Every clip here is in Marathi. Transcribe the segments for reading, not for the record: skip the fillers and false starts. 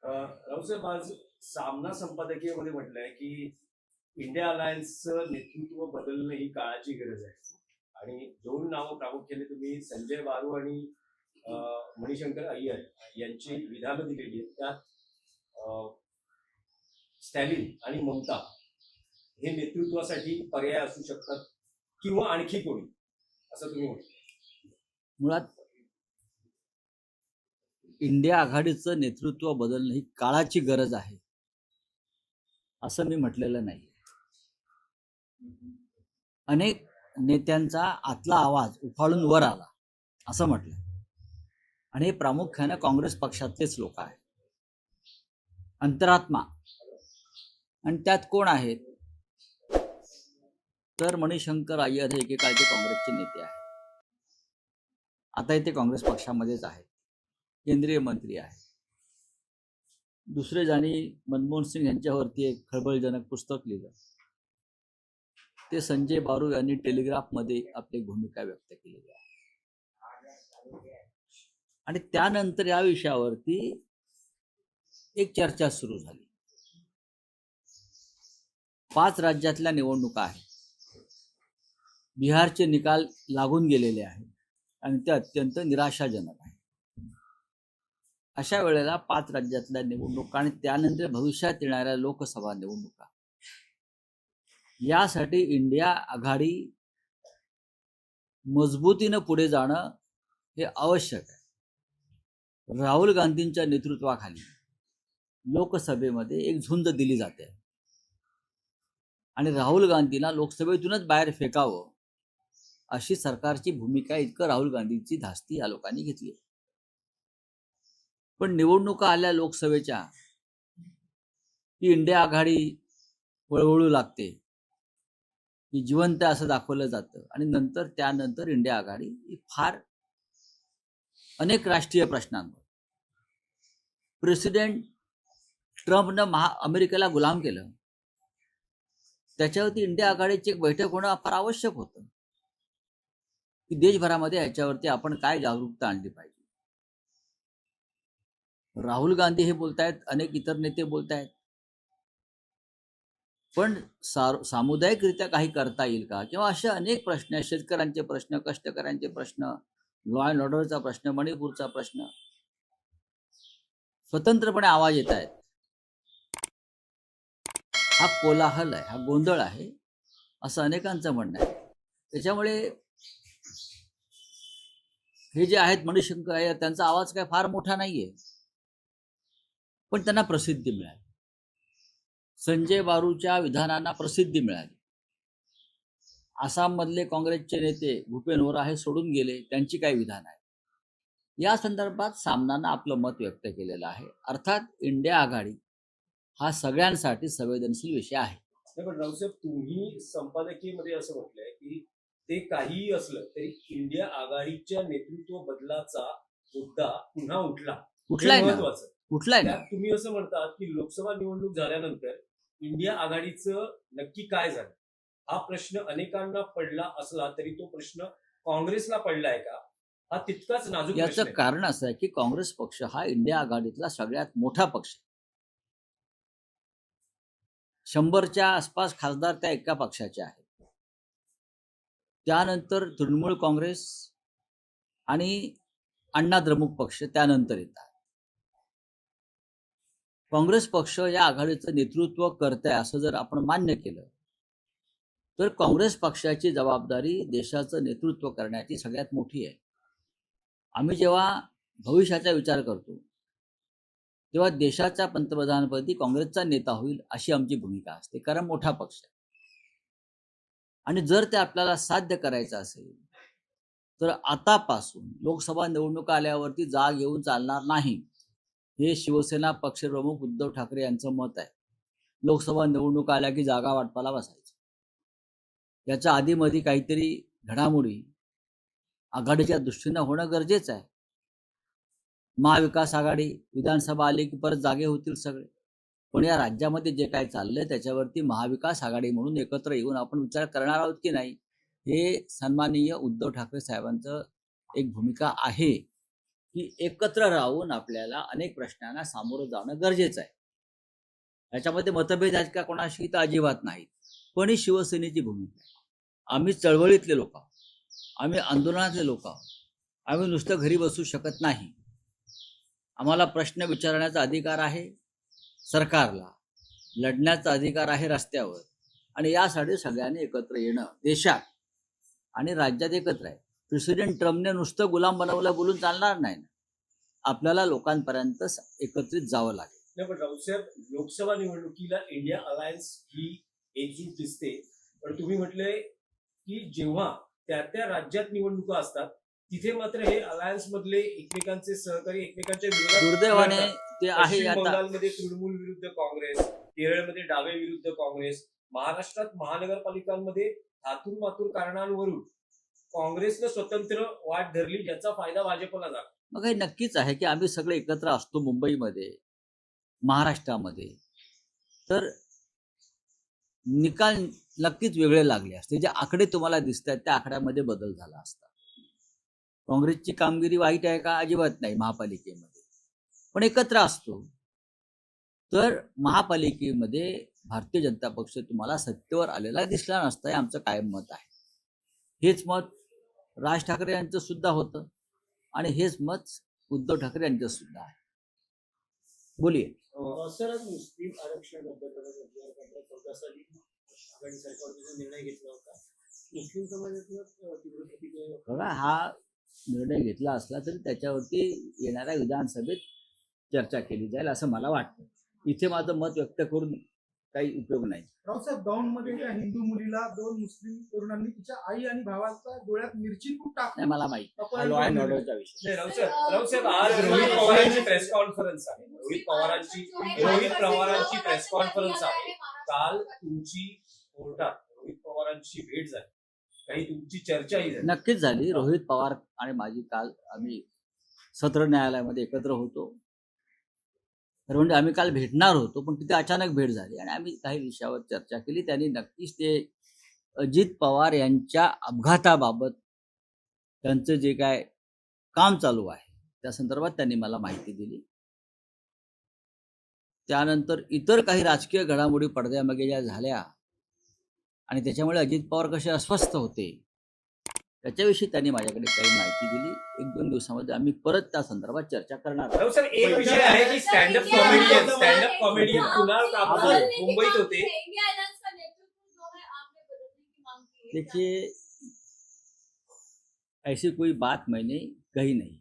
रावसाहेब, आज सामना संपादकीयमध्ये म्हटलंय की इंडिया अलायन्सचं नेतृत्व बदलणं ही काळाची गरज आहे. आणि दोन नावं प्रामुख्याने तुम्ही संजय बारू आणि मणिशंकर अय्यर यांची विधानं दिलेली आहेत. त्यात स्टॅलिन आणि ममता हे नेतृत्वासाठी पर्याय असू शकतात किंवा आणखी कोणी, असं तुम्ही म्हणता? मुळात इंडिया आघाडीचं नेतृत्व बदलणं ही काळाची गरज आहे असं मी म्हटलेलं नाही. अनेक नेत्यांचा आतला आवाज उफाळून वर आला असं म्हटलं, आणि हे प्रामुख्याने काँग्रेस पक्षातलेच लोक आहेत, अंतरात्मा. आणि त्यात कोण आहेत तर मणिशंकर अय्यर हे एकेकाळचे काँग्रेसचे नेते आहेत, आता इथे काँग्रेस पक्षामध्येच आहेत, केंद्रीय मंत्री आहेत. दुसरे ज्यांनी मनमोहन सिंग यांच्यावरती एक खळबळजनक पुस्तक लिहिलं ते संजय बारू यांनी टेलिग्राफमध्ये आपली भूमिका व्यक्त केलेली आहे. आणि त्यानंतर या विषयावरती एक चर्चा सुरू झाली. 5 राज्यातल्या निवडणुका आहेत, बिहारचे निकाल लागून गेलेले आहेत आणि ते अत्यंत निराशाजनक आहे. अशा वेळेला 5 राज्यातल्या निवडणुका आणि त्यानंतर भविष्यात येणाऱ्या लोकसभा निवडणुका यासाठी इंडिया आघाडी मजबूतीनं पुढे जाणं हे आवश्यक आहे. राहुल गांधींच्या नेतृत्वाखाली लोकसभेमध्ये एक झुंज दिली जाते आणि राहुल गांधींना लोकसभेतूनच बाहेर फेकावं अशी सरकारची भूमिका, इतकं राहुल गांधींची धास्ती या लोकांनी घेतली. पण निवडणुका आल्या लोकसभेच्या की इंडिया आघाडी वळवळू लागते, की जिवंत असं दाखवलं जातं. आणि नंतर त्यानंतर इंडिया आघाडी फार अनेक राष्ट्रीय प्रश्नांवर, प्रेसिडेंट ट्रम्पनं अमेरिकेला गुलाम केलं, त्याच्यावरती इंडिया आघाडीची एक बैठक होणं फार आवश्यक होतं, की देशभरामध्ये याच्यावरती आपण काय जागरूकता आणली पाहिजे. राहुल गांधी हे बोलतायत, अनेक इतर नेते बोलतायत, पण सामुदायिकरित्या काही करता येईल का? किंवा असे अनेक प्रश्न आहेत, शेतकऱ्यांचे प्रश्न, कष्टकऱ्यांचे प्रश्न, लॉ अँड ऑर्डरचा प्रश्न, मणिपूरचा प्रश्न, स्वतंत्रपणे आवाज येत आहेत. हा कोलाहल आहे, हा गोंधळ आहे असं अनेकांचं म्हणणं आहे. त्याच्यामुळे हे जे आहेत मणिशंकर अय्यर, त्यांचा आवाज काय फार मोठा नाहीये, पण त्यांना प्रसिद्धी मिळाली. संजय बारूच्या विधानांना प्रसिद्धी मिळाली. आसाममधले काँग्रेसचे नेते भूपेन ओरा हे सोडून गेले, त्यांची काही विधान आहे. या संदर्भात सामनानं आपलं मत व्यक्त केलेलं आहे. अर्थात इंडिया आघाडी हा सगळ्यांसाठी संवेदनशील विषय आहे. पण रावसाहेब, तुम्ही संपादकीयमध्ये असं म्हटलंय की ते काहीही असलं तरी इंडिया आघाडीच्या नेतृत्व बदलाचा मुद्दा पुन्हा उठलाय ना. तुम्ही असं म्हणतात की लोकसभा निवडणूक झाल्यानंतर इंडिया आघाडीचं नक्की काय झालं हा प्रश्न अनेकांना पडला असला तरी तो प्रश्न काँग्रेसला पडलाय का, हा तितकाच नाजूक. याचं कारण असं आहे की काँग्रेस पक्ष हा इंडिया आघाडीतला सगळ्यात मोठा पक्ष आहे. 100च्या आसपास खासदार त्या एका पक्षाचे आहेत. त्यानंतर तृणमूल काँग्रेस आणि अण्णा द्रमुक पक्ष त्यानंतर येतात. काँग्रेस पक्ष या आघाडीचं नेतृत्व करत आहे असं जर आपण मान्य केलं तर काँग्रेस पक्षाची जबाबदारी देशाचं नेतृत्व करण्याची सगळ्यात मोठी आहे. आम्ही जेव्हा भविष्याचा विचार करतो तेव्हा देशाच्या पंतप्रधानपदी काँग्रेसचा नेता होईल अशी आमची भूमिका असते, कारण मोठा पक्ष आहे. आणि जर ते आपल्याला साध्य करायचं असेल तर आतापासून लोकसभा निवडणुका आल्यावरती जाग येऊन चालणार नाही, हे शिवसेना पक्षप्रमुख उद्धव ठाकरे यांचं मत आहे. लोकसभा निवडणुका आल्या की जागा वाटपाला बसायचं. याच्या आधीमध्ये काहीतरी घडामोडी आघाडीच्या दृष्टीनं होणं गरजेचं आहे. महाविकास आघाडी विधानसभा आली की परत जागे होतील सगळे, पण या राज्यामध्ये जे काय चाललंय त्याच्यावरती महाविकास आघाडी म्हणून एकत्र येऊन आपण विचार करणार आहोत की नाही, हे सन्माननीय उद्धव ठाकरे साहेबांचं एक भूमिका आहे की एकत्र राहून आपल्याला अनेक प्रश्नांना सामोरं जाणं गरजेचं आहे. याच्यामध्ये मतभेद आहेत का कोणाशी, तर अजिबात नाहीत. पण ही शिवसेनेची भूमिका आहे. आम्ही चळवळीतले लोक आहोत, आम्ही आंदोलनातले लोक आहोत, आम्ही नुसतं घरी बसू शकत नाही. आम्हाला प्रश्न विचारण्याचा अधिकार आहे सरकारला, लढण्याचा अधिकार आहे रस्त्यावर, आणि यासाठी सगळ्यांनी एकत्र येणं देशात आणि राज्यात एकत्र आहे. प्रेसिडेंट ट्रम्पने नुसतं गुलाम बनवलं बोलून चालणार नाही ना. आपल्याला लोकांपर्यंत एकत्रित जावं लागेल. नाही, पण राऊतसाहेब, लोकसभा निवडणुकीला इंडिया अलायन्स ही एकजूट दिसते, पण तुम्ही म्हटले की जेव्हा त्या राज्यात निवडणुका असतात तिथे मात्र हे अलायन्स मधले एकमेकांचे सहकारी एकमेकांच्या विरोधात दुर्दैवाने लढतात. ते आहे पश्चिम आता. बंगालमध्ये तृणमूल विरुद्ध काँग्रेस, केरळमध्ये डावे विरुद्ध काँग्रेस, महाराष्ट्रात महानगरपालिकांमध्ये थातूर मातूर कारणांवरून काँग्रेसनं स्वतंत्र वाट धरली, ज्याचा फायदा भाजपला झाला. मग हे नक्कीच आहे की आम्ही सगळे एकत्र असतो मुंबईमध्ये, महाराष्ट्रामध्ये, तर निकाल नक्कीच वेगळे लागले असते. जे आकडे तुम्हाला दिसत आहेत त्या आकड्यामध्ये बदल झाला असता. काँग्रेसची कामगिरी वाईट आहे का? अजिबात नाही महापालिकेमध्ये, पण एकत्र असतो तर महापालिकेमध्ये भारतीय जनता पक्ष तुम्हाला सत्तेवर आलेला दिसला नसता. हे आमचं कायम मत आहे. हेच मत राज ठाकरे यांचं सुद्धा होतं आणि हेच मत उद्धव ठाकरे यांचं सुद्धा आहे. बोलिये. सर, आज मुस्लिम आरक्षण रद्द करण्यासाठी 14 साली आघाडी सरकारने निर्णय घेतला होता. मुस्लिम समाजातून तीव्र प्रतिक्रिया. बघा, हा निर्णय घेतला असला तरी त्याच्यावरती येणाऱ्या विधानसभेत चर्चा केली जाईल असं मला वाटतं. इथे माझं मत व्यक्त करून काही उपयोग नाही. रावसाहेब, दौंडमध्ये एका हिंदू मुलीला 2 मुस्लिम तरुणांनी तिच्या आई आणि भावाच्या डोळ्यात मिरची पूड टाकली. नाही, मला माहिती अपहरण लॉ अँड करून ऑर्डरचा विषय. नाही, राऊतसाहेब, आज रोहित पवारांची प्रेस कॉन्फरन्स आहे. रोहित पवारांची प्रेस कॉन्फरन्स आहे. काल तुमची कोर्टात रोहित पवारांची भेट झाली, काही तुमची चर्चाही झाली. नक्कीच झाली. रोहित पवार आणि माझी काल आम्ही सत्र न्यायालयामध्ये एकत्र होतो. तर म्हणजे आम्ही काल भेटणार होतो, पण तिथे अचानक भेट झाली आणि आम्ही काही विषयावर चर्चा केली. त्यांनी नक्कीच ते अजित पवार यांच्या अपघाताबाबत त्यांचं जे काय काम चालू आहे त्या संदर्भात त्यांनी मला माहिती दिली. त्यानंतर इतर काही राजकीय घडामोडी पडद्यामागे ज्या झाल्या आणि त्याच्यामुळे अजित पवार कसे अस्वस्थ होते त्याच्याविषयी त्यांनी माझ्याकडे काही माहिती दिली. 1-2 दिवसामध्ये आम्ही परत त्या संदर्भात चर्चा करणार आहोत. राऊत, एक विषय आहे की स्टँडअप कॉमेडियन कुणाल कामत मुंबईत होते. देखिए, ऐसी कोई बात मैंने कही नहीं.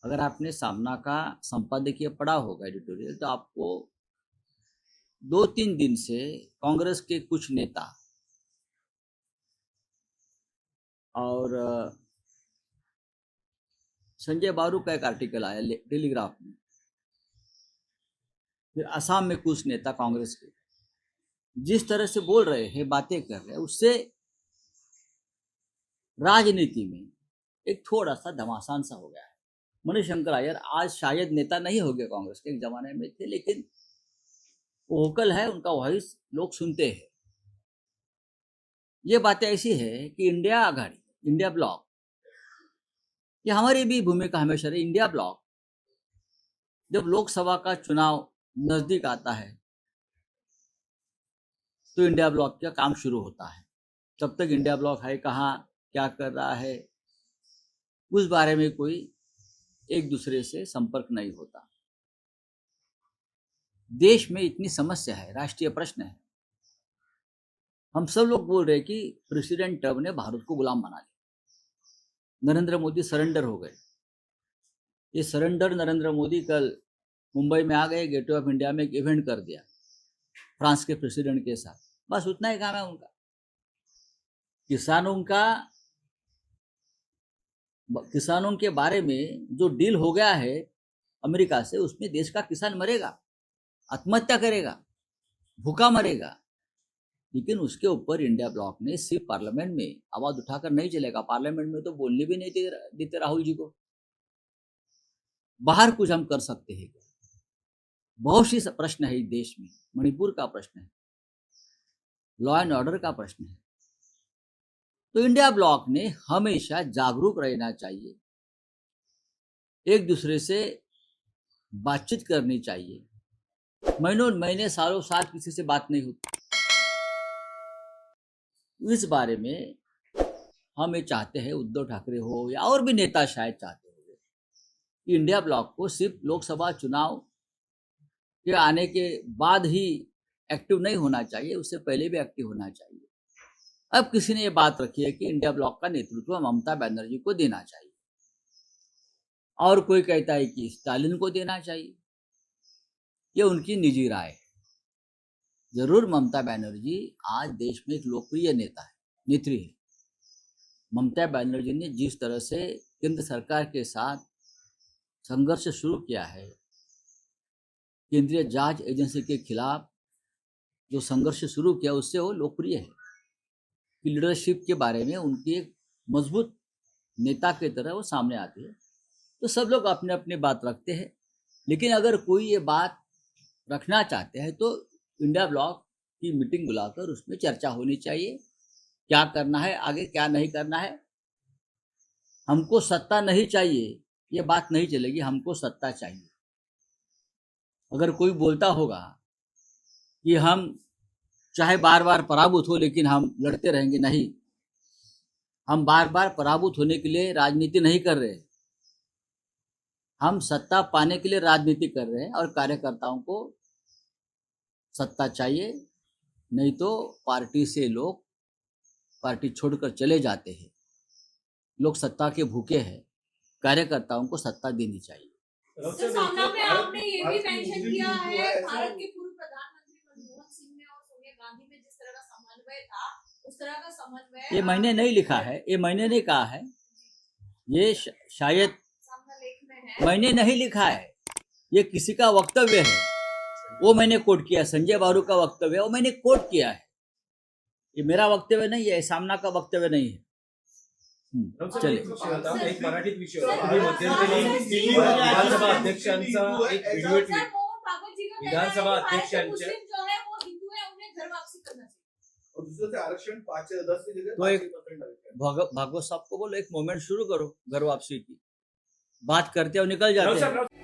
अगर आपने सामना का संपादकीय पढ़ा होगा एडिटोरियल, तो आपको 2-3 दिन से कांग्रेस के कुछ नेता और संजय बारू का एक आर्टिकल आया टेलीग्राफ में, फिर असम में कुछ नेता कांग्रेस के जिस तरह से बोल रहे हैं, बातें कर रहे हैं, उससे राजनीति में एक थोड़ा सा घमासान सा हो गया है. मणिशंकर अय्यर आज शायद नेता नहीं हो गए, कांग्रेस के एक जमाने में थे, लेकिन वोकल है, उनका वॉइस लोग सुनते हैं. ये बातें ऐसी है कि इंडिया आघाड़ी, इंडिया ब्लॉक, ये हमारी भी भूमिका हमेशा रही. इंडिया ब्लॉक जब लोकसभा का चुनाव नजदीक आता है तो इंडिया ब्लॉक का काम शुरू होता है. तब तक इंडिया ब्लॉक है कहाँ, क्या कर रहा है, उस बारे में कोई एक दूसरे से संपर्क नहीं होता. देश में इतनी समस्या है, राष्ट्रीय प्रश्न है. हम सब लोग बोल रहे हैं कि प्रेसिडेंट ट्रम्प ने भारत को गुलाम बना लिया, नरेंद्र मोदी सरेंडर हो गए. ये सरेंडर नरेंद्र मोदी कल मुंबई में आ गए, गेटवे ऑफ इंडिया में एक इवेंट कर दिया फ्रांस के प्रेसिडेंट के साथ. बस उतना ही काम है उनका. किसानों के बारे में जो डील हो गया है अमेरिका से, उसमें देश का किसान मरेगा, आत्महत्या करेगा, भूखा मरेगा, लेकिन उसके ऊपर इंडिया ब्लॉक ने सिर्फ पार्लियामेंट में आवाज उठाकर नहीं चलेगा. पार्लियामेंट में तो बोलने भी नहीं देते राहुल जी को. बाहर कुछ हम कर सकते हैं क्या? बहुत सी प्रश्न है इस देश में. मणिपुर का प्रश्न है, लॉ एंड ऑर्डर का प्रश्न है. तो इंडिया ब्लॉक ने हमेशा जागरूक रहना चाहिए. एक दूसरे से बातचीत करनी चाहिए। महीनों महीने सालों साल किसी से बात नहीं होती। इस बारे में हम ये चाहते हैं, उद्धव ठाकरे हो या और भी नेता शायद चाहते होंगे, कि इंडिया ब्लॉक को सिर्फ लोकसभा चुनाव के आने के बाद ही एक्टिव नहीं होना चाहिए, उससे पहले भी एक्टिव होना चाहिए। अब किसी ने ये बात रखी है कि इंडिया ब्लॉक का नेतृत्व ममता बनर्जी को देना चाहिए, और कोई कहता है कि स्टालिन को देना चाहिए। ये उनकी निजी राय है। जरूर ममता बनर्जी आज देश में एक लोकप्रिय नेता है, नेत्री है। ममता बनर्जी ने जिस तरह से केंद्र सरकार के साथ संघर्ष शुरू किया है, केंद्रीय जांच एजेंसी के खिलाफ जो संघर्ष शुरू किया, उससे वो लोकप्रिय है। कि लीडरशिप के बारे में उनकी एक मजबूत नेता की तरह वो सामने आती है। तो सब लोग अपने अपनी बात रखते हैं, लेकिन अगर कोई ये बात रखना चाहते हैं तो इंडिया ब्लॉक की मीटिंग बुलाकर उसमें चर्चा होनी चाहिए, क्या करना है आगे, क्या नहीं करना है। हमको सत्ता नहीं चाहिए, ये बात नहीं चलेगी। हमको सत्ता चाहिए। अगर कोई बोलता होगा कि हम चाहे बार बार पराभूत हो लेकिन हम लड़ते रहेंगे, नहीं, हम बार बार पराभूत होने के लिए राजनीति नहीं कर रहे, हम सत्ता पाने के लिए राजनीति कर रहे हैं। और कार्यकर्ताओं को सत्ता चाहिए, नहीं तो पार्टी से लोग पार्टी छोड़कर चले जाते हैं। लोग सत्ता के भूखे हैं, कार्यकर्ताओं को सत्ता देनी चाहिए। तो सामना में आपने ये भी मेंशन किया है, भारत के पूर्व प्रधानमंत्री मनमोहन सिंह में और सोनिया गांधी में जिस तरह का समन्वय था, उस तरह का समन्वय ये मैंने नहीं लिखा है, ये मैंने नहीं कहा है, ये शायद सामना लेख में है। मैंने नहीं लिखा है, ये किसी का वक्तव्य है, वो मैंने कोट किया। संजय बारू का वक्तव्य है, वो मैंने कोट किया है। ये मेरा वक्तव्य नहीं है, सामना का वक्तव्य नहीं है। चले एक मराठीत विषय होता. तुम्ही मध्यंतरी विधानसभा अध्यक्षांचा एक व्हिडिओ सर, मोहन भागवत जी का कहना है कि विधानसभा भारत के अध्यक्षांचे मुस्लिम जो है वो हिंदू है, उन्हें घर वापसी करना चाहिए। और दूसरे से आरक्षण 5 से 10 की जगह तो एक 5% आरक्षण। भागवत साहब को बोलो एक मोमेंट शुरू करो घर वापसी की, बात करते और निकल जाते हैं।